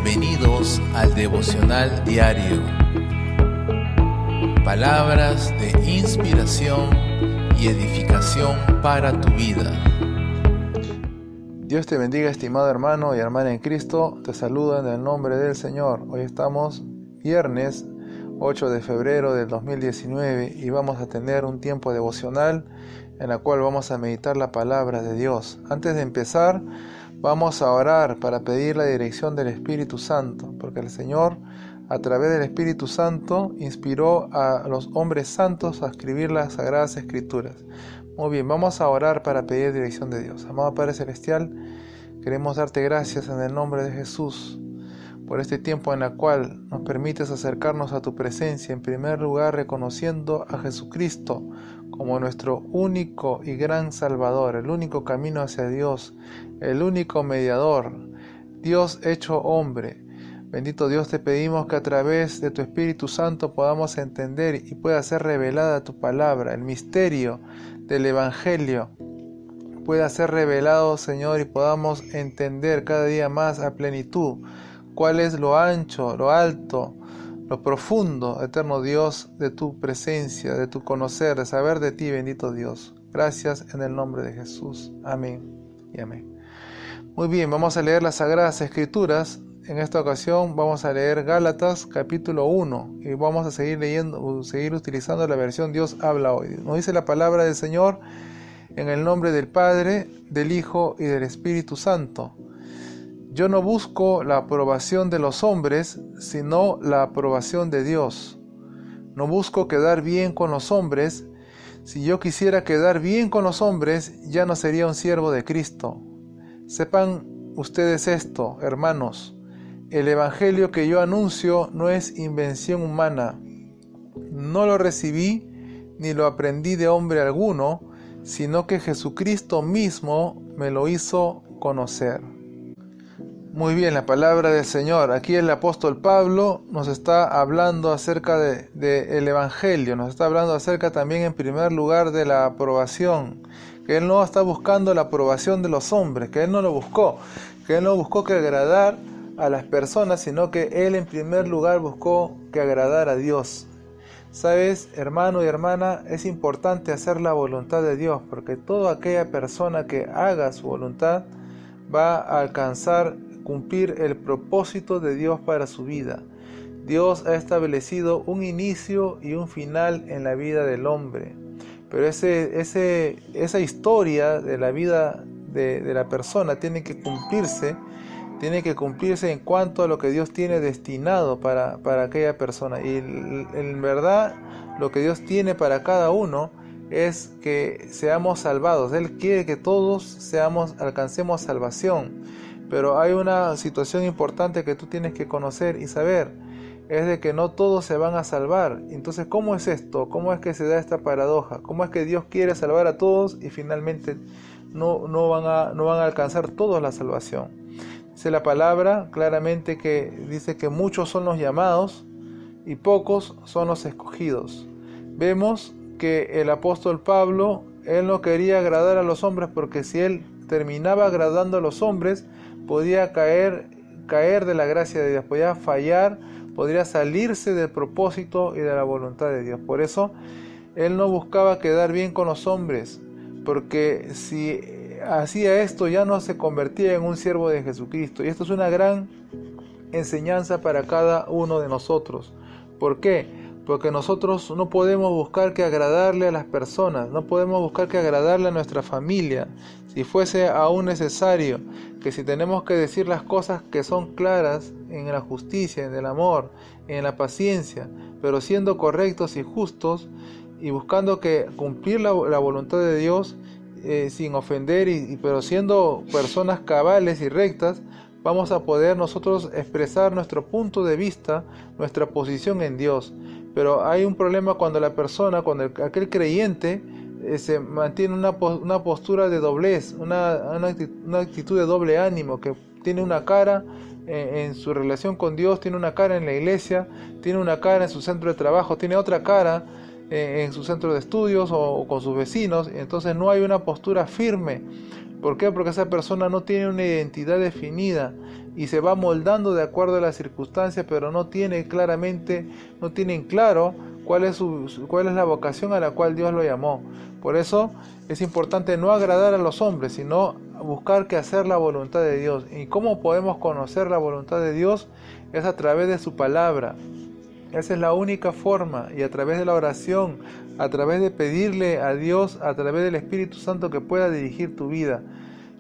Bienvenidos al devocional diario. Palabras de inspiración y edificación para tu vida. Dios te bendiga, estimado hermano y hermana en Cristo. Te saludo en el nombre del Señor. Hoy estamos viernes 8 de febrero del 2019 y vamos a tener un tiempo devocional en el cual vamos a meditar la palabra de Dios. Antes de empezar, vamos a orar para pedir la dirección del Espíritu Santo, porque el Señor, a través del Espíritu Santo, inspiró a los hombres santos a escribir las Sagradas Escrituras. Muy bien, vamos a orar para pedir dirección de Dios. Amado Padre Celestial, queremos darte gracias en el nombre de Jesús por este tiempo en el cual nos permites acercarnos a tu presencia, en primer lugar reconociendo a Jesucristo como nuestro único y gran Salvador, el único camino hacia Dios, el único mediador, Dios hecho hombre. Bendito Dios, te pedimos que a través de tu Espíritu Santo podamos entender y pueda ser revelada tu palabra, el misterio del Evangelio pueda ser revelado, Señor, y podamos entender cada día más a plenitud cuál es lo ancho, lo alto, lo profundo, eterno Dios, de tu presencia, de tu conocer, de saber de ti, bendito Dios. Gracias en el nombre de Jesús. Amén y amén. Muy bien, vamos a leer las Sagradas Escrituras. En esta ocasión vamos a leer Gálatas capítulo 1 y vamos a seguir utilizando la versión Dios habla hoy. Nos dice la palabra del Señor en el nombre del Padre, del Hijo y del Espíritu Santo. Yo no busco la aprobación de los hombres, sino la aprobación de Dios. No busco quedar bien con los hombres. Si yo quisiera quedar bien con los hombres, ya no sería un siervo de Cristo. Sepan ustedes esto, hermanos. El evangelio que yo anuncio no es invención humana. No lo recibí ni lo aprendí de hombre alguno, sino que Jesucristo mismo me lo hizo conocer. Muy bien, la palabra del Señor. Aquí el apóstol Pablo nos está hablando acerca del Evangelio, nos está hablando acerca también en primer lugar de la aprobación, que él no está buscando la aprobación de los hombres, que él no lo buscó, que él no buscó que agradar a las personas, sino que él en primer lugar buscó que agradar a Dios. Sabes, hermano y hermana, es importante hacer la voluntad de Dios, porque toda aquella persona que haga su voluntad va a alcanzar cumplir el propósito de Dios para su vida. Dios ha establecido un inicio y un final en la vida del hombre, pero esa historia de la vida de la persona tiene que cumplirse en cuanto a lo que Dios tiene destinado para aquella persona. Y en verdad lo que Dios tiene para cada uno es que seamos salvados. Él quiere que todos alcancemos salvación. Pero hay una situación importante que tú tienes que conocer y saber, es de que no todos se van a salvar. Entonces, ¿cómo es esto? ¿Cómo es que se da esta paradoja? ¿Cómo es que Dios quiere salvar a todos y finalmente no van a alcanzar todos la salvación? Dice la palabra claramente que dice que muchos son los llamados y pocos son los escogidos. Vemos que el apóstol Pablo, él no quería agradar a los hombres, porque si él terminaba agradando a los hombres, podía caer de la gracia de Dios, podía fallar, podría salirse del propósito y de la voluntad de Dios. Por eso, él no buscaba quedar bien con los hombres, porque si hacía esto ya no se convertía en un siervo de Jesucristo. Y esto es una gran enseñanza para cada uno de nosotros. ¿Por qué? Porque nosotros no podemos buscar que agradarle a las personas, no podemos buscar que agradarle a nuestra familia. Si fuese aún necesario, que si tenemos que decir las cosas que son claras en la justicia, en el amor, en la paciencia, pero siendo correctos y justos y buscando que cumplir la voluntad de Dios sin ofender, pero siendo personas cabales y rectas, vamos a poder nosotros expresar nuestro punto de vista, nuestra posición en Dios. Pero hay un problema cuando aquel creyente se mantiene una postura de doblez, una actitud de doble ánimo, que tiene una cara en su relación con Dios, tiene una cara en la iglesia, tiene una cara en su centro de trabajo, tiene otra cara en su centro de estudios o con sus vecinos. Entonces no hay una postura firme, ¿Por qué? Porque esa persona no tiene una identidad definida y se va moldando de acuerdo a las circunstancias, pero no tiene en claro cuál es la vocación a la cual Dios lo llamó. Por eso es importante no agradar a los hombres, sino buscar que hacer la voluntad de Dios. ¿Y cómo podemos conocer la voluntad de Dios? Es a través de su palabra. Esa es la única forma, y a través de la oración, a través de pedirle a Dios, a través del Espíritu Santo, que pueda dirigir tu vida.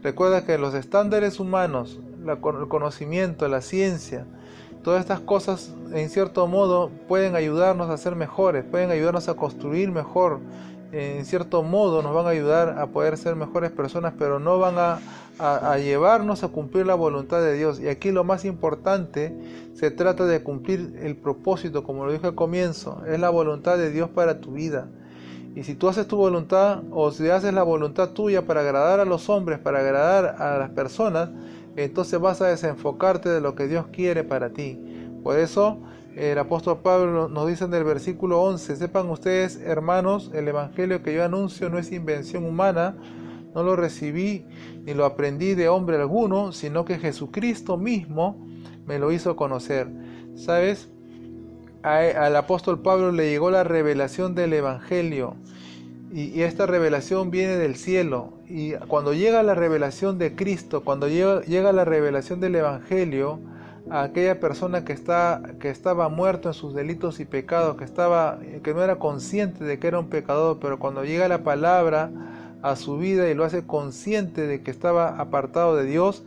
Recuerda que los estándares humanos, el conocimiento, la ciencia, todas estas cosas en cierto modo pueden ayudarnos a ser mejores, pueden ayudarnos a construir mejor, en cierto modo nos van a ayudar a poder ser mejores personas, pero no van a llevarnos a cumplir la voluntad de Dios. Y aquí lo más importante, se trata de cumplir el propósito, como lo dije al comienzo, es la voluntad de Dios para tu vida. Y si tú haces tu voluntad, o si haces la voluntad tuya para agradar a los hombres, para agradar a las personas, entonces vas a desenfocarte de lo que Dios quiere para ti. Por eso el apóstol Pablo nos dice en el versículo 11, sepan ustedes, hermanos, el evangelio que yo anuncio no es invención humana, no lo recibí ni lo aprendí de hombre alguno, sino que Jesucristo mismo me lo hizo conocer. ¿Sabes? Al apóstol Pablo le llegó la revelación del evangelio, y esta revelación viene del cielo. Y cuando llega la revelación de Cristo, cuando llega la revelación del evangelio a aquella persona que estaba muerto en sus delitos y pecados, que no era consciente de que era un pecador, pero cuando llega la palabra a su vida y lo hace consciente de que estaba apartado de Dios,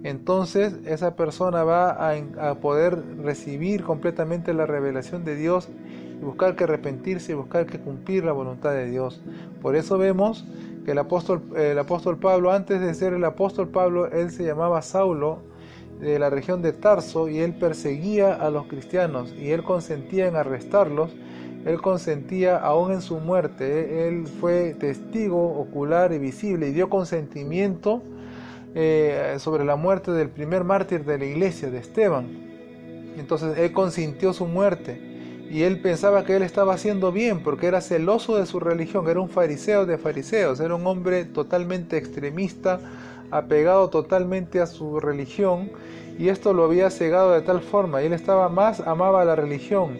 entonces esa persona va a poder recibir completamente la revelación de Dios y buscar que arrepentirse y buscar que cumplir la voluntad de Dios. Por eso vemos que el apóstol Pablo, antes de ser el apóstol Pablo, él se llamaba Saulo, de la región de Tarso, y él perseguía a los cristianos y él consentía en arrestarlos, él consentía aún en su muerte, él fue testigo ocular y visible y dio consentimiento sobre la muerte del primer mártir de la iglesia, de Esteban. Entonces él consintió su muerte y él pensaba que él estaba haciendo bien porque era celoso de su religión, era un fariseo de fariseos, era un hombre totalmente extremista, apegado totalmente a su religión, y esto lo había cegado de tal forma, y él amaba la religión,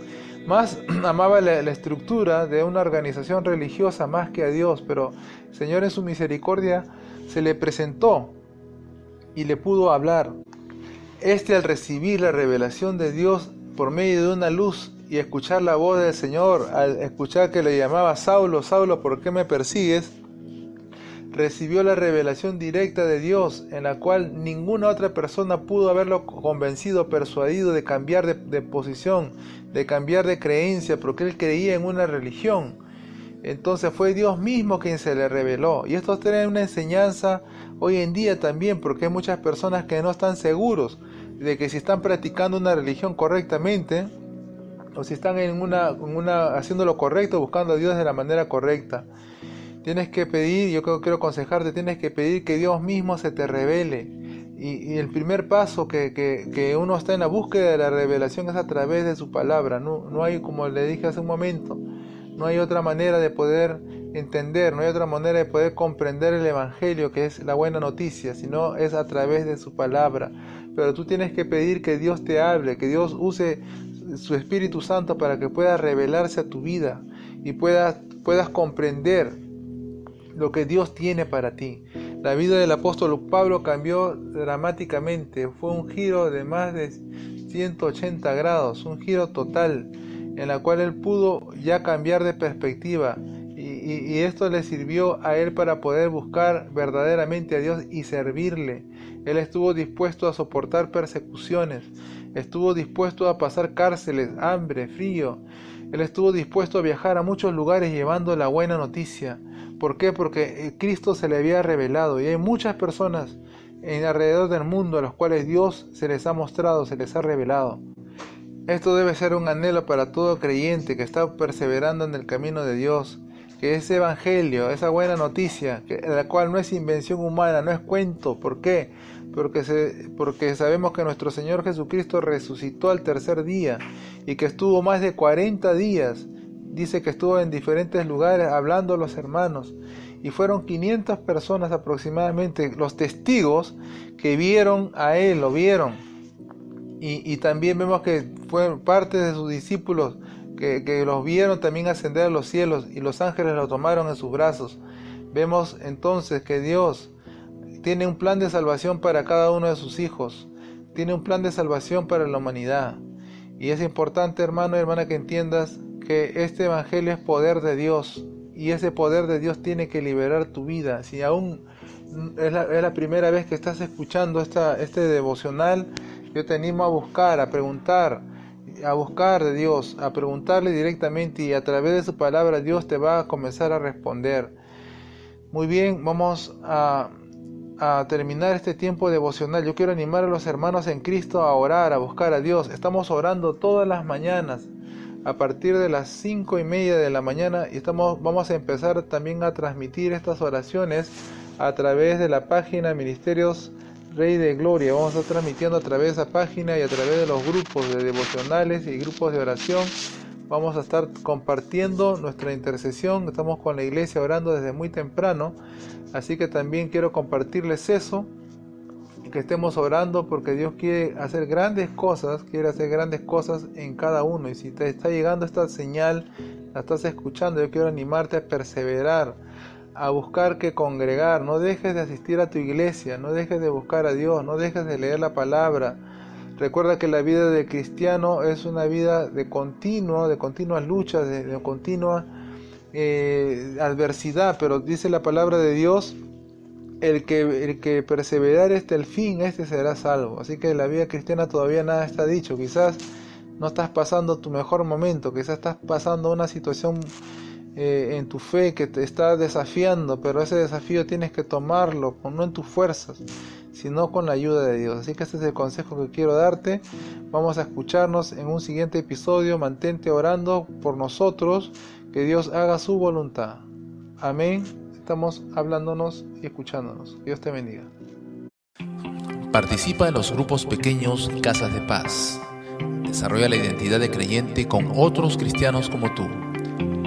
más amaba la estructura de una organización religiosa más que a Dios. Pero el Señor en su misericordia se le presentó y le pudo hablar. Al recibir la revelación de Dios por medio de una luz y escuchar la voz del Señor, al escuchar que le llamaba Saulo, Saulo, ¿por qué me persigues?, recibió la revelación directa de Dios, en la cual ninguna otra persona pudo haberlo convencido, persuadido de cambiar de posición, de cambiar de creencia, porque él creía en una religión. Entonces fue Dios mismo quien se le reveló. Y esto tiene una enseñanza hoy en día también, porque hay muchas personas que no están seguros de que si están practicando una religión correctamente, o si están haciendo lo correcto, buscando a Dios de la manera correcta. Tienes que pedir, yo quiero aconsejarte, tienes que pedir que Dios mismo se te revele. Y el primer paso que uno está en la búsqueda de la revelación es a través de su palabra. No hay, como le dije hace un momento, no hay otra manera de poder entender, no hay otra manera de poder comprender el evangelio, que es la buena noticia, sino es a través de su palabra. Pero tú tienes que pedir que Dios te hable, que Dios use su Espíritu Santo para que pueda revelarse a tu vida y puedas comprender lo que Dios tiene para ti. La vida del apóstol Pablo cambió dramáticamente, fue un giro de más de 180 grados, un giro total, en la cual él pudo ya cambiar de perspectiva, y esto le sirvió a él para poder buscar verdaderamente a Dios y servirle. Él estuvo dispuesto a soportar persecuciones, estuvo dispuesto a pasar cárceles, hambre, frío. Él estuvo dispuesto a viajar a muchos lugares llevando la buena noticia. ¿Por qué? Porque Cristo se le había revelado, y hay muchas personas alrededor del mundo a los cuales Dios se les ha mostrado, se les ha revelado. Esto debe ser un anhelo para todo creyente que está perseverando en el camino de Dios, que ese evangelio, esa buena noticia, la cual no es invención humana, no es cuento. ¿Por qué? Porque sabemos que nuestro Señor Jesucristo resucitó al tercer día y que estuvo más de 40 días. Dice que estuvo en diferentes lugares hablando a los hermanos, y fueron 500 personas aproximadamente los testigos que vieron a él, lo vieron. Y también vemos que fue parte de sus discípulos que los vieron también ascender a los cielos y los ángeles lo tomaron en sus brazos. Vemos entonces que Dios tiene un plan de salvación para cada uno de sus hijos, tiene un plan de salvación para la humanidad. Y es importante, hermano y hermana, que entiendas que este evangelio es poder de Dios y ese poder de Dios tiene que liberar tu vida. Si aún es la primera vez que estás escuchando este devocional, yo te animo a buscar, a preguntar, a buscar de Dios, a preguntarle directamente, y a través de su palabra Dios te va a comenzar a responder. Muy bien, vamos a terminar este tiempo devocional. Yo quiero animar a los hermanos en Cristo a orar, a buscar a Dios. Estamos orando todas las mañanas a partir de las 5:30 de la mañana y vamos a empezar también a transmitir estas oraciones a través de la página Ministerios Rey de Gloria. Vamos a estar transmitiendo a través de esa página y a través de los grupos de devocionales y grupos de oración. Vamos a estar compartiendo nuestra intercesión. Estamos con la iglesia orando desde muy temprano, así que también quiero compartirles eso, que estemos orando porque Dios quiere hacer grandes cosas, en cada uno. Y si te está llegando esta señal, la estás escuchando, yo quiero animarte a perseverar, a buscar que congregar. No dejes de asistir a tu iglesia, no dejes de buscar a Dios, no dejes de leer la palabra. Recuerda que la vida de cristiano es una vida de continuas luchas, de continua adversidad, pero dice la palabra de Dios, el que perseverar hasta el fin, este será salvo. Así que en la vida cristiana todavía nada está dicho. Quizás no estás pasando tu mejor momento, quizás estás pasando una situación en tu fe que te está desafiando, pero ese desafío tienes que tomarlo, no en tus fuerzas, sino con la ayuda de Dios. Así que este es el consejo que quiero darte. Vamos a escucharnos en un siguiente episodio. Mantente orando por nosotros, que Dios haga su voluntad. Amén. Estamos hablándonos y escuchándonos. Dios te bendiga. Participa en los grupos pequeños y casas de paz. Desarrolla la identidad de creyente con otros cristianos como tú.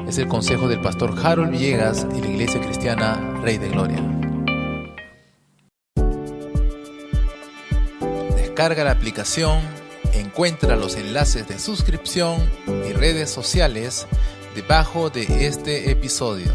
Es el consejo del pastor Harold Villegas y la Iglesia Cristiana Rey de Gloria. Descarga la aplicación, encuentra los enlaces de suscripción y redes sociales debajo de este episodio.